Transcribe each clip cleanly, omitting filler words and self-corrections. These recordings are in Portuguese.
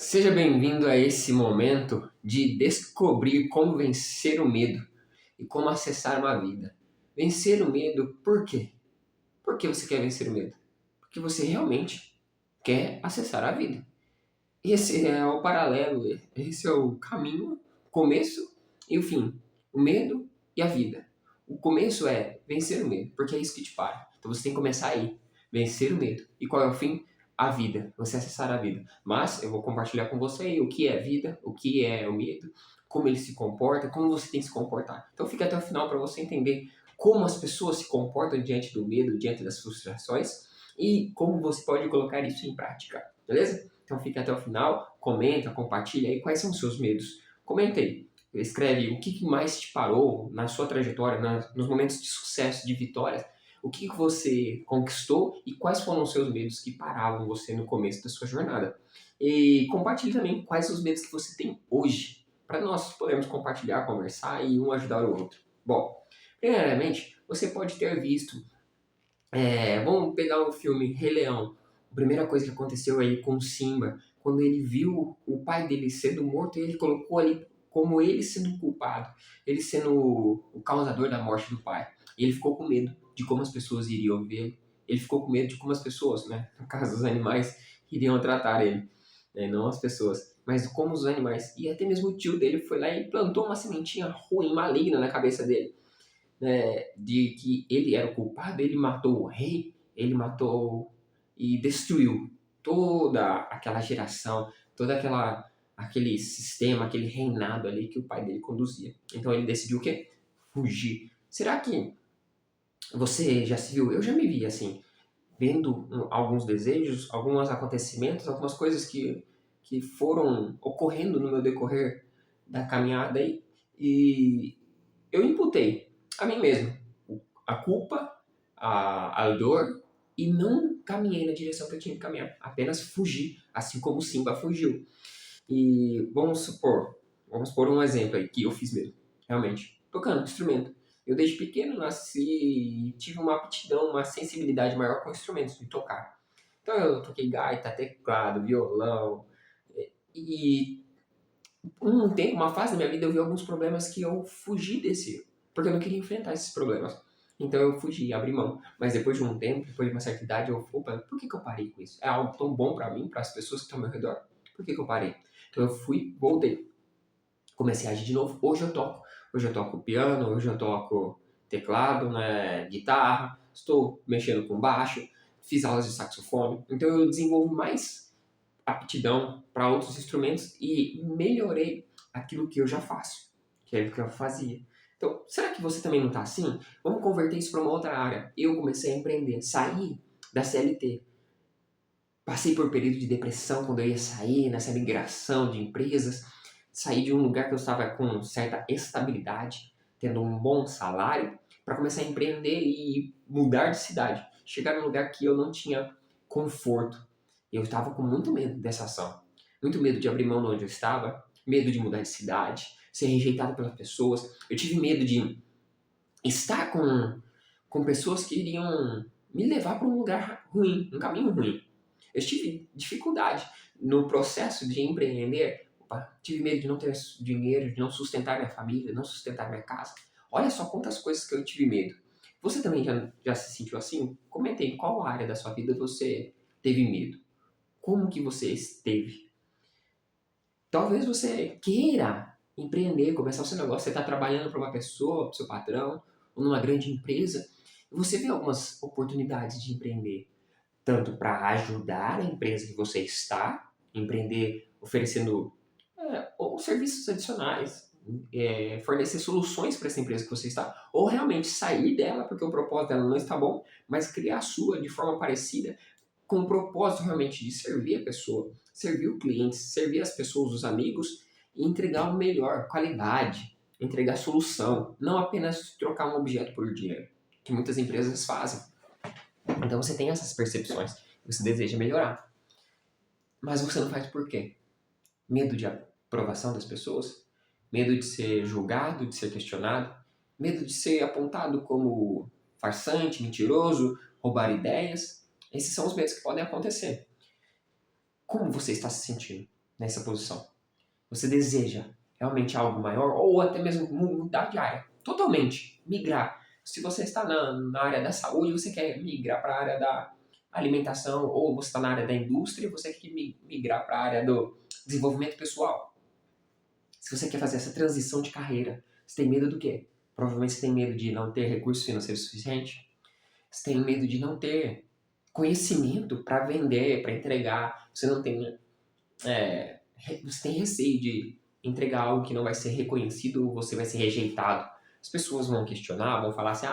Seja bem-vindo a esse momento de descobrir como vencer o medo e como acessar uma vida. Vencer o medo, por quê? Por que você quer vencer o medo? Porque você realmente quer acessar a vida. Esse é o paralelo, esse é o caminho, o começo e o fim. O medo e a vida. O começo é vencer o medo, porque é isso que te para. Então você tem que começar aí, vencer o medo. E qual é o fim? A vida, você acessar a vida. Mas eu vou compartilhar com você aí o que é vida, o que é o medo, como ele se comporta, como você tem que se comportar. Então fica até o final para você entender como as pessoas se comportam diante do medo, diante das frustrações e como você pode colocar isso em prática. Beleza? Então fica até o final, comenta, compartilha aí quais são os seus medos. Comenta aí, escreve o que mais te parou na sua trajetória, nos momentos de sucesso, de vitórias, o que você conquistou e quais foram os seus medos que paravam você no começo da sua jornada. E compartilhe também quais os medos que você tem hoje, para nós podermos compartilhar, conversar e um ajudar o outro. Bom, primeiramente, você pode ter visto, vamos pegar o filme Rei Leão. A primeira coisa que aconteceu aí com o Simba, quando ele viu o pai dele sendo morto, ele colocou ali como ele sendo o culpado, ele sendo o causador da morte do pai. E ele ficou com medo de como as pessoas iriam vê-lo. Ele ficou com medo de como as pessoas, né, no caso os animais, iriam tratar ele, né, não as pessoas, mas como os animais. E até mesmo o tio dele foi lá e plantou uma sementinha ruim, maligna na cabeça dele, né, de que ele era o culpado, ele matou o rei, ele matou e destruiu toda aquela geração, toda aquele sistema, aquele reinado ali que o pai dele conduzia. Então ele decidiu o quê? Fugir. Será que você já se viu? Eu já me vi assim, vendo alguns desejos, alguns acontecimentos, algumas coisas que foram ocorrendo no meu decorrer da caminhada aí, e eu imputei a mim mesmo a culpa, a dor, e não caminhei na direção que eu tinha que caminhar. Apenas fugi, assim como o Simba fugiu. E vamos supor um exemplo aí que eu fiz mesmo, realmente, tocando instrumento. Eu desde pequeno nasci e tive uma aptidão, uma sensibilidade maior com instrumentos de tocar. Então eu toquei gaita, teclado, violão, e um tempo, uma fase da minha vida, eu vi alguns problemas que eu fugi desse, porque eu não queria enfrentar esses problemas. Então eu fugi, abri mão. Mas depois de um tempo, depois de uma certa idade, opa, por que eu parei com isso? É algo tão bom pra mim, para as pessoas que estão ao meu redor. Por que eu parei? Então eu fui, voltei, comecei a agir de novo. Hoje eu toco. Hoje eu toco piano, hoje eu toco teclado, né, guitarra, estou mexendo com baixo, fiz aulas de saxofone. Então eu desenvolvo mais aptidão para outros instrumentos e melhorei aquilo que eu já faço, que é o que eu fazia. Então, será que você também não está assim? Vamos converter isso para uma outra área. Eu comecei a empreender, saí da CLT. Passei por um período de depressão quando eu ia sair, nessa migração de empresas. Saí de um lugar que eu estava com certa estabilidade, tendo um bom salário, para começar a empreender e mudar de cidade. Chegar num lugar que eu não tinha conforto. Eu estava com muito medo dessa ação. Muito medo de abrir mão de onde eu estava, medo de mudar de cidade, ser rejeitado pelas pessoas. Eu tive medo de estar com pessoas que iriam me levar para um lugar ruim, um caminho ruim. Eu tive dificuldade no processo de empreender. Opa, tive medo de não ter dinheiro, de não sustentar minha família, não sustentar minha casa. Olha só quantas coisas que eu tive medo. Você também já se sentiu assim? Comenta aí, qual área da sua vida você teve medo? Como que você esteve? Talvez você queira empreender, começar o seu negócio. Você está trabalhando para uma pessoa, para o seu patrão, ou numa grande empresa. E você vê algumas oportunidades de empreender, tanto para ajudar a empresa que você está, empreender oferecendo ou serviços adicionais, fornecer soluções para essa empresa que você está, ou realmente sair dela porque o propósito dela não está bom, mas criar a sua de forma parecida, com o propósito realmente de servir a pessoa, servir o cliente, servir as pessoas, os amigos, e entregar o melhor, qualidade, entregar solução, não apenas trocar um objeto por dinheiro, que muitas empresas fazem. Então você tem essas percepções, você deseja melhorar, mas você não faz por quê? Medo de aprovação das pessoas? Medo de ser julgado, de ser questionado? Medo de ser apontado como farsante, mentiroso, roubar ideias? Esses são os medos que podem acontecer. Como você está se sentindo? nessa posição. Você deseja realmente algo maior ou até mesmo mudar de área, totalmente, migrar. Se você está na área da saúde, você quer migrar para a área da alimentação, ou você está na área da indústria, você quer migrar para a área do desenvolvimento pessoal. Se você quer fazer essa transição de carreira, você tem medo do quê? Provavelmente você tem medo de não ter recursos financeiros suficientes, você tem medo de não ter conhecimento para vender, para entregar, você não tem você tem receio de entregar algo que não vai ser reconhecido ou você vai ser rejeitado. As pessoas vão questionar, vão falar assim,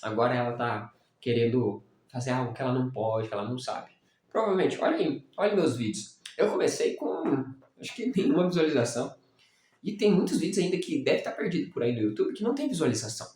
agora ela tá querendo fazer algo que ela não pode, que ela não sabe. Provavelmente, olha aí, olha meus vídeos. Eu comecei com, acho que nenhuma visualização. E tem muitos vídeos ainda que deve estar perdido por aí no YouTube que não tem visualização.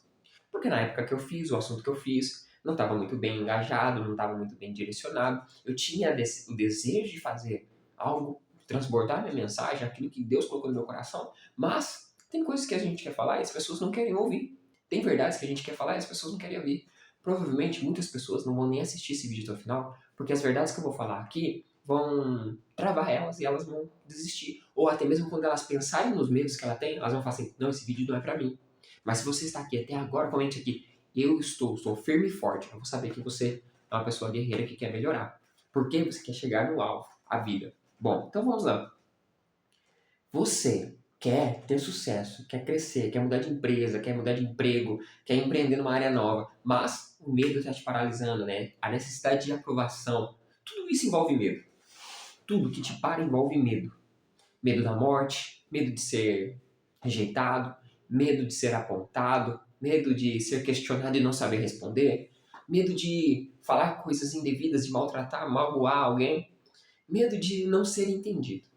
Porque na época que eu fiz, o assunto que eu fiz, não estava muito bem engajado, não estava muito bem direcionado. Eu tinha o desejo de fazer algo, transbordar minha mensagem, aquilo que Deus colocou no meu coração, mas tem coisas que a gente quer falar e as pessoas não querem ouvir. Tem verdades que a gente quer falar e as pessoas não querem ouvir. Provavelmente muitas pessoas não vão nem assistir esse vídeo até o final, porque as verdades que eu vou falar aqui vão travar elas e elas vão desistir. Ou até mesmo quando elas pensarem nos medos que ela tem, elas vão falar assim, não, esse vídeo não é pra mim. Mas se você está aqui até agora, comente aqui. Estou firme e forte. Eu vou saber que você é uma pessoa guerreira que quer melhorar. Por que você quer chegar no alvo, a vida? Bom, então vamos lá. Você quer ter sucesso, quer crescer, quer mudar de empresa, quer mudar de emprego, quer empreender numa área nova, mas o medo está te paralisando, né? A necessidade de aprovação. Tudo isso envolve medo. Tudo que te para envolve medo. Medo da morte, medo de ser rejeitado, medo de ser apontado, medo de ser questionado e não saber responder, medo de falar coisas indevidas, de maltratar, magoar alguém, medo de não ser entendido.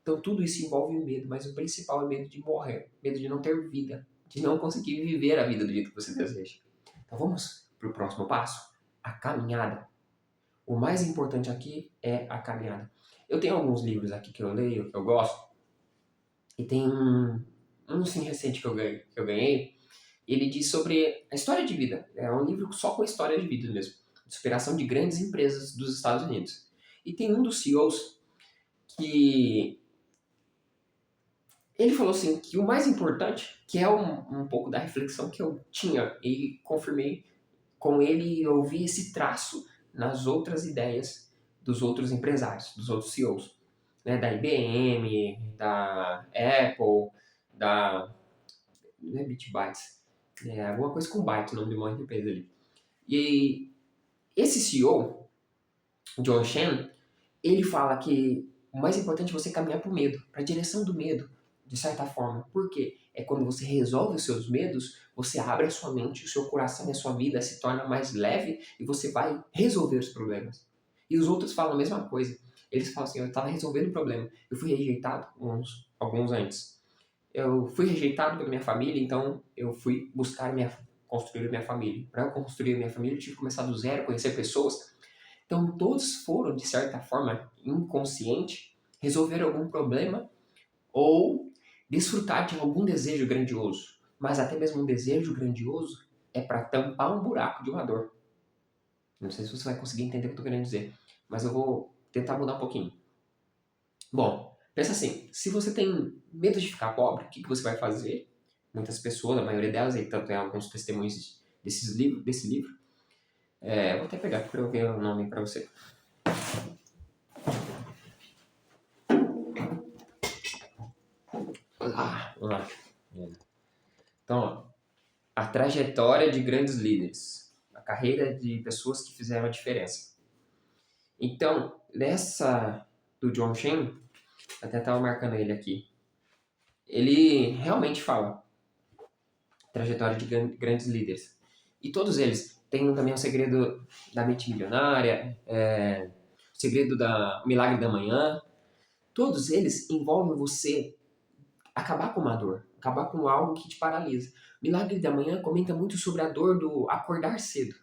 Então tudo isso envolve medo, mas o principal é medo de morrer, medo de não ter vida, de não conseguir viver a vida do jeito que você deseja. Então vamos para o próximo passo, a caminhada. O mais importante aqui é a caminhada. Eu tenho alguns livros aqui que eu leio, que eu gosto, e tem um sim recente que eu ganhei, ele diz sobre a história de vida. É um livro só com história de vida mesmo, de superação de grandes empresas dos Estados Unidos. E tem um dos CEOs que ele falou assim que o mais importante, que é um pouco da reflexão que eu tinha e confirmei com ele, eu ouvi esse traço nas outras ideias dos outros empresários, dos outros CEOs, né, da IBM, da Apple, da não é Bitbytes, é alguma coisa com byte, o nome de uma empresa ali. E esse CEO, John Chen, ele fala que o mais importante é você caminhar para o medo, para a direção do medo, de certa forma. Por quê? É quando você resolve os seus medos, você abre a sua mente, o seu coração e a sua vida se torna mais leve e você vai resolver os problemas. E os outros falam a mesma coisa. Eles falam assim, eu estava resolvendo o problema, eu fui rejeitado alguns antes. Eu fui rejeitado pela minha família, então eu fui construir minha família. Para eu construir minha família, eu tive que começar do zero, conhecer pessoas. Então todos foram, de certa forma, inconsciente, resolver algum problema ou desfrutar de algum desejo grandioso. Mas até mesmo um desejo grandioso é para tampar um buraco de uma dor. Não sei se você vai conseguir entender o que eu estou querendo dizer, mas eu vou tentar mudar um pouquinho. Bom, pensa assim, se você tem medo de ficar pobre, o que você vai fazer? Muitas pessoas, a maioria delas, e tanto tem alguns testemunhos desse livro, vou até pegar para eu ver o nome para você. Vamos lá. Então, ó, a trajetória de grandes líderes, a carreira de pessoas que fizeram a diferença. Então, nessa do John Chen, até estava marcando ele aqui, ele realmente fala trajetória de grandes líderes. E todos eles têm também o segredo da mente milionária, o segredo o milagre da manhã. Todos eles envolvem você acabar com uma dor, acabar com algo que te paralisa. O milagre da manhã comenta muito sobre a dor do acordar cedo.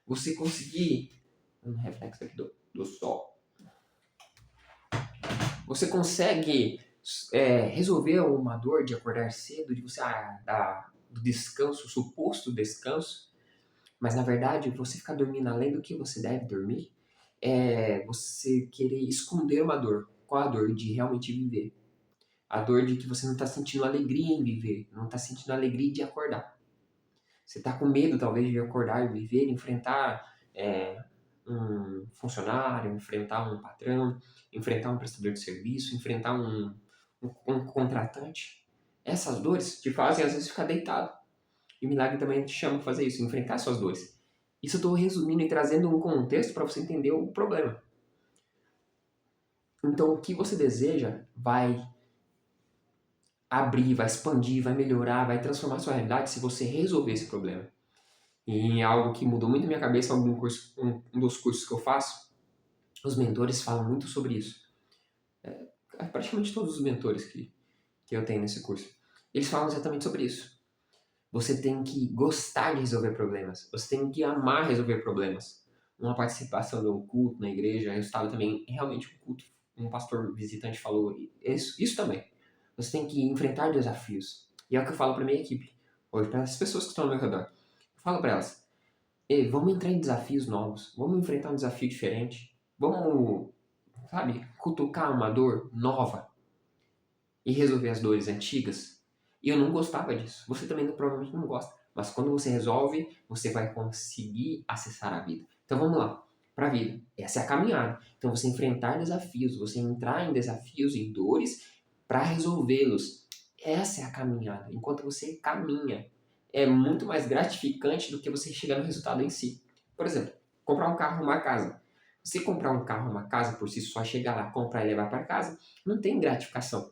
Você conseguir... Um reflexo aqui do sol. Você consegue resolver uma dor de acordar cedo, de você do descanso, suposto descanso, mas na verdade você ficar dormindo além do que você deve dormir é você querer esconder uma dor. Qual a dor? De realmente viver. A dor de que você não está sentindo alegria em viver, não está sentindo alegria de acordar. Você está com medo, talvez, de acordar e viver, enfrentar um funcionário, enfrentar um patrão, enfrentar um prestador de serviço, enfrentar um contratante. Essas dores te fazem, às vezes, ficar deitado. E o milagre também te chama a fazer isso, enfrentar suas dores. Isso eu estou resumindo e trazendo um contexto para você entender o problema. Então, o que você deseja vai abrir, vai expandir, vai melhorar, vai transformar a sua realidade se você resolver esse problema. E algo que mudou muito a minha cabeça, um dos cursos que eu faço, os mentores falam muito sobre isso. Praticamente todos os mentores que eu tenho nesse curso, eles falam exatamente sobre isso. Você tem que gostar de resolver problemas. Você tem que amar resolver problemas. Uma participação de um culto na igreja, eu estava também realmente um culto, um pastor visitante falou isso também. Você tem que enfrentar desafios. E é o que eu falo para minha equipe, hoje, para as pessoas que estão ao meu redor. Eu falo para elas, ei, vamos entrar em desafios novos, vamos enfrentar um desafio diferente, vamos, sabe, cutucar uma dor nova e resolver as dores antigas. E eu não gostava disso. Você também provavelmente não gosta. Mas quando você resolve, você vai conseguir acessar a vida. Então vamos lá, para a vida. Essa é a caminhada. Então você enfrentar desafios, você entrar em desafios, em dores, para resolvê-los. Essa é a caminhada. Enquanto você caminha, é muito mais gratificante do que você chegar no resultado em si. Por exemplo, comprar um carro, uma casa. Você comprar um carro, uma casa por si só, chegar lá, comprar e levar para casa, não tem gratificação.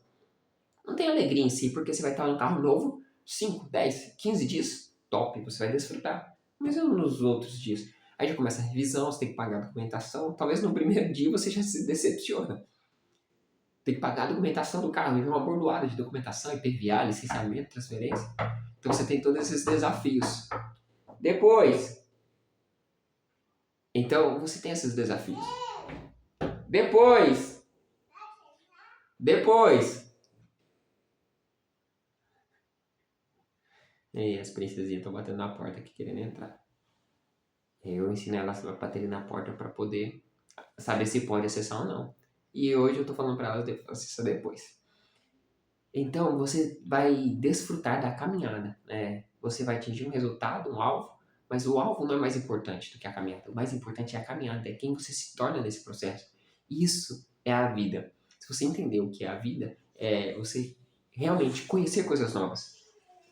Não tem alegria em si, porque você vai estar num carro novo 5, 10, 15 dias. Top, você vai desfrutar. Mas não nos outros dias. Aí já começa a revisão, você tem que pagar a documentação. Talvez no primeiro dia você já se decepciona. Tem que pagar a documentação do carro, e uma bordoada de documentação, IPVA, licenciamento, transferência. Então você tem todos esses desafios. Depois, então você tem esses desafios. Depois. E as princesinhas estão batendo na porta aqui querendo entrar. Eu ensino elas a baterem na porta para poder saber se pode acessar ou não. E hoje eu tô falando para elas acessar depois. Então você vai desfrutar da caminhada, né? Você vai atingir um resultado, um alvo, mas o alvo não é mais importante do que a caminhada. O mais importante é a caminhada, é quem você se torna nesse processo. Isso é a vida. Se você entender o que é a vida, é você realmente conhecer coisas novas.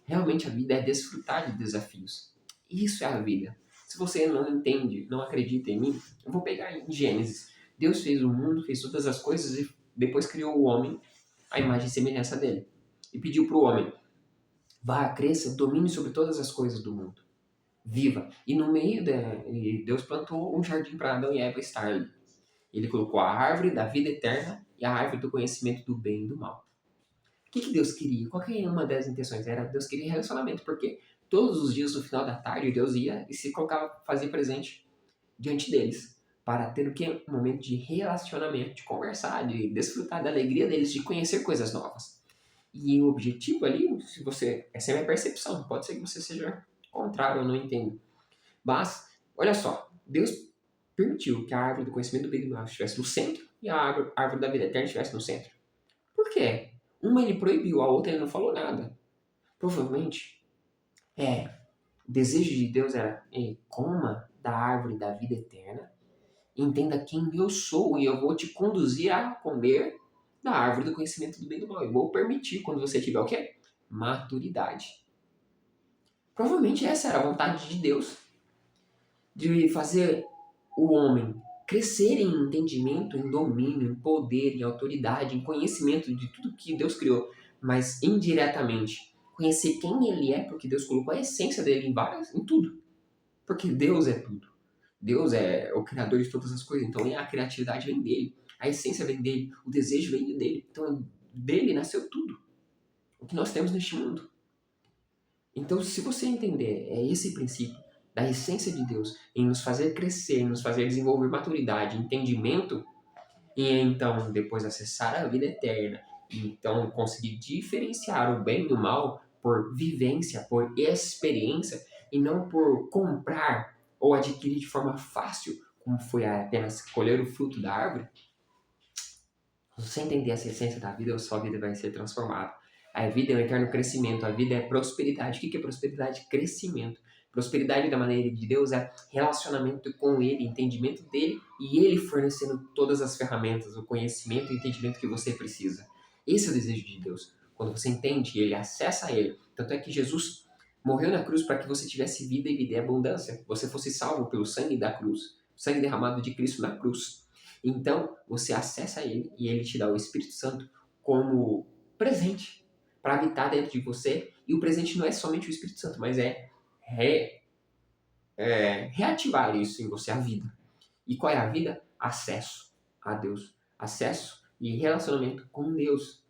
Realmente a vida é desfrutar de desafios. Isso é a vida. Se você não entende, não acredita em mim, eu vou pegar em Gênesis. Deus fez o mundo, fez todas as coisas e depois criou o homem à imagem e semelhança dele. E pediu para o homem, vá, cresça, domine sobre todas as coisas do mundo. Viva. E no meio Deus plantou um jardim para Adão e Eva estar ali. Ele colocou a árvore da vida eterna e a árvore do conhecimento do bem e do mal. O que Deus queria? Qual que é uma das intenções? Era Deus queria relacionamento, porque todos os dias no final da tarde Deus ia e se colocava, fazia presente diante deles, para ter o que? Um momento de relacionamento, de conversar, de desfrutar da alegria deles, de conhecer coisas novas. E o objetivo ali, se você, essa é a minha percepção, pode ser que você seja contrário, eu não entendo. Mas, olha só, Deus permitiu que a árvore do conhecimento do bem e do mal estivesse no centro e a árvore da vida eterna estivesse no centro. Por quê? Uma ele proibiu, a outra ele não falou nada. Provavelmente, o desejo de Deus era, coma da árvore da vida eterna, entenda quem eu sou e eu vou te conduzir a comer da árvore do conhecimento do bem e do mal. Eu vou permitir quando você tiver o quê? Maturidade. Provavelmente essa era a vontade de Deus, de fazer o homem crescer em entendimento, em domínio, em poder, em autoridade, em conhecimento de tudo que Deus criou, mas indiretamente conhecer quem ele é, porque Deus colocou a essência dele em tudo. Porque Deus é tudo. Deus é o criador de todas as coisas, então a criatividade vem dele, a essência vem dele, o desejo vem dele. Então dele nasceu tudo, o que nós temos neste mundo. Então, se você entender esse princípio da essência de Deus em nos fazer crescer, em nos fazer desenvolver maturidade, entendimento, e então depois acessar a vida eterna, e então conseguir diferenciar o bem e o mal por vivência, por experiência, e não por comprar ou adquirir de forma fácil, como foi apenas colher o fruto da árvore, Se você entender essa essência da vida, a sua vida vai ser transformada. A vida é um eterno crescimento, a vida é prosperidade. O que é prosperidade? Crescimento. Prosperidade da maneira de Deus é relacionamento com Ele, entendimento dele e Ele fornecendo todas as ferramentas, o conhecimento e o entendimento que você precisa. Esse é o desejo de Deus. Quando você entende Ele, acessa Ele. Tanto é que Jesus morreu na cruz para que você tivesse vida e vida em abundância. Você fosse salvo pelo sangue da cruz, o sangue derramado de Cristo na cruz. Então, você acessa Ele e Ele te dá o Espírito Santo como presente para habitar dentro de você. E o presente não é somente o Espírito Santo, mas re- reativar isso em você, a vida. E qual é a vida? Acesso a Deus. Acesso e relacionamento com Deus.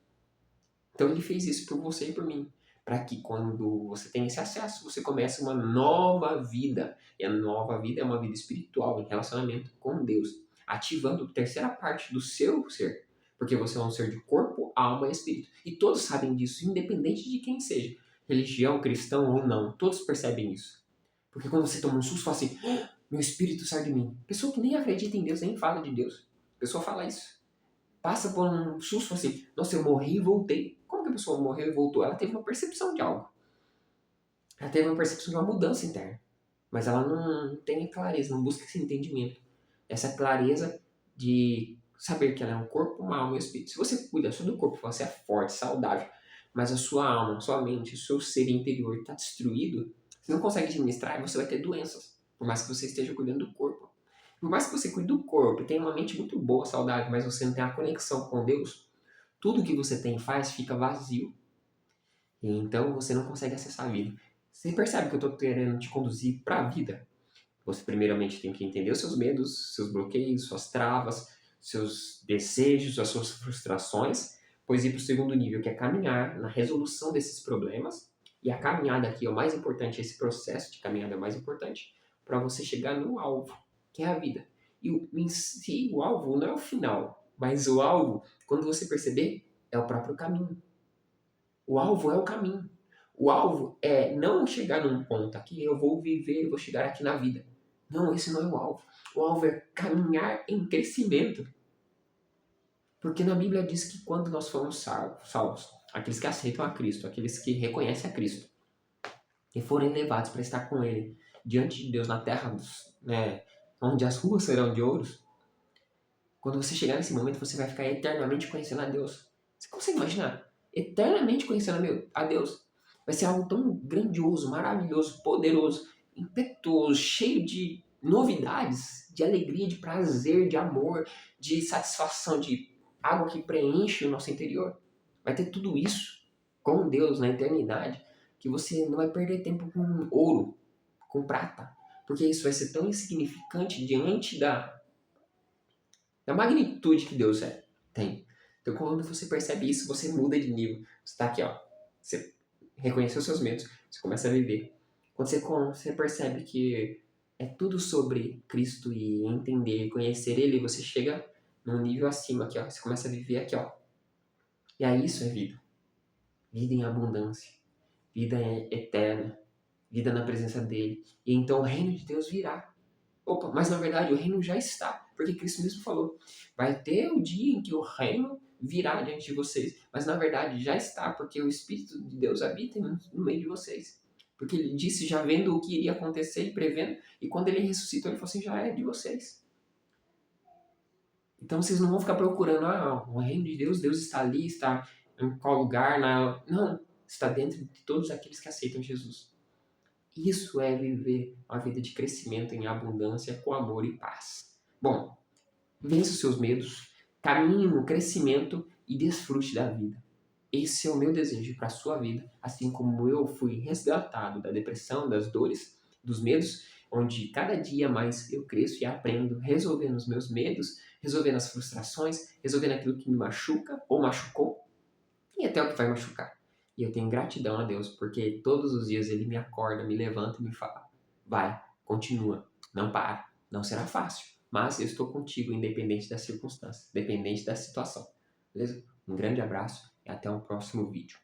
Então, Ele fez isso por você e por mim. Para que quando você tem esse acesso, você comece uma nova vida. E a nova vida é uma vida espiritual, em relacionamento com Deus, ativando a terceira parte do seu ser. Porque você é um ser de corpo, alma e espírito. E todos sabem disso, independente de quem seja. Religião, cristão ou não, todos percebem isso. Porque quando você toma um susto, fala assim, "Ah, meu espírito sai de mim." Pessoa que nem acredita em Deus, nem fala de Deus. A pessoa fala isso. Passa por um susto assim, nossa, eu morri e voltei. Como que a pessoa morreu e voltou? Ela teve uma percepção de algo. Ela teve uma percepção de uma mudança interna. Mas ela não tem clareza, não busca esse entendimento. Essa clareza de saber que ela é um corpo, uma alma e um espírito. Se você cuida só do corpo, você é forte, saudável, mas a sua alma, a sua mente, o seu ser interior está destruído, você não consegue administrar e você vai ter doenças. Por mais que você esteja cuidando do corpo. Por mais que você cuide do corpo e tenha uma mente muito boa, saudável, mas você não tem a conexão com Deus, tudo que você tem e faz fica vazio. E então você não consegue acessar a vida. Você percebe que eu estou querendo te conduzir para a vida? Você primeiramente tem que entender os seus medos, seus bloqueios, suas travas, seus desejos, as suas frustrações, pois ir para o segundo nível, que é caminhar na resolução desses problemas. E a caminhada aqui é o mais importante, esse processo de caminhada é o mais importante, para você chegar no alvo, que é a vida. E em si, o alvo não é o final, mas o alvo, quando você perceber, é o próprio caminho. O alvo é o caminho. O alvo é não chegar num ponto aqui, eu vou viver, eu vou chegar aqui na vida. Não, esse não é o alvo. O alvo é caminhar em crescimento. Porque na Bíblia diz que quando nós formos salvos, aqueles que aceitam a Cristo, aqueles que reconhecem a Cristo e forem levados para estar com Ele diante de Deus na terra, né, onde as ruas serão de ouros, quando você chegar nesse momento, você vai ficar eternamente conhecendo a Deus. Você consegue imaginar? Eternamente conhecendo a Deus. Vai ser algo tão grandioso, maravilhoso, poderoso, impetuoso, cheio de novidades, de alegria, de prazer, de amor, de satisfação, de algo que preenche o nosso interior. Vai ter tudo isso com Deus na eternidade, que você não vai perder tempo com ouro, com prata, porque isso vai ser tão insignificante diante da magnitude que Deus tem. Então, quando você percebe isso, você muda de nível. Você está aqui, ó. Você reconheceu os seus medos, você começa a viver. Quando você percebe que é tudo sobre Cristo e entender, conhecer Ele, você chega num nível acima aqui, ó. Você começa a viver aqui, ó. E aí isso é vida. Vida em abundância. Vida eterna. Vida na presença dEle. E então o reino de Deus virá. Opa, mas na verdade o reino já está, porque Cristo mesmo falou, vai ter o dia em que o reino virá diante de vocês, mas na verdade já está, porque o Espírito de Deus habita no meio de vocês. Porque ele disse já vendo o que iria acontecer e prevendo, e quando ele ressuscitou, ele falou assim, já é de vocês. Então vocês não vão ficar procurando, o reino de Deus, Deus está ali, está em qual lugar, não, está dentro de todos aqueles que aceitam Jesus. Isso é viver uma vida de crescimento em abundância com amor e paz. Bom, vença os seus medos, caminhe no crescimento e desfrute da vida. Esse é o meu desejo para a sua vida, assim como eu fui resgatado da depressão, das dores, dos medos, onde cada dia mais eu cresço e aprendo resolvendo os meus medos, resolvendo as frustrações, resolvendo aquilo que me machuca ou machucou e até o que vai machucar. E eu tenho gratidão a Deus, porque todos os dias Ele me acorda, me levanta e me fala: vai, continua, não para, não será fácil, mas eu estou contigo, independente das circunstâncias, independente da situação. Beleza? Um grande abraço e até o próximo vídeo.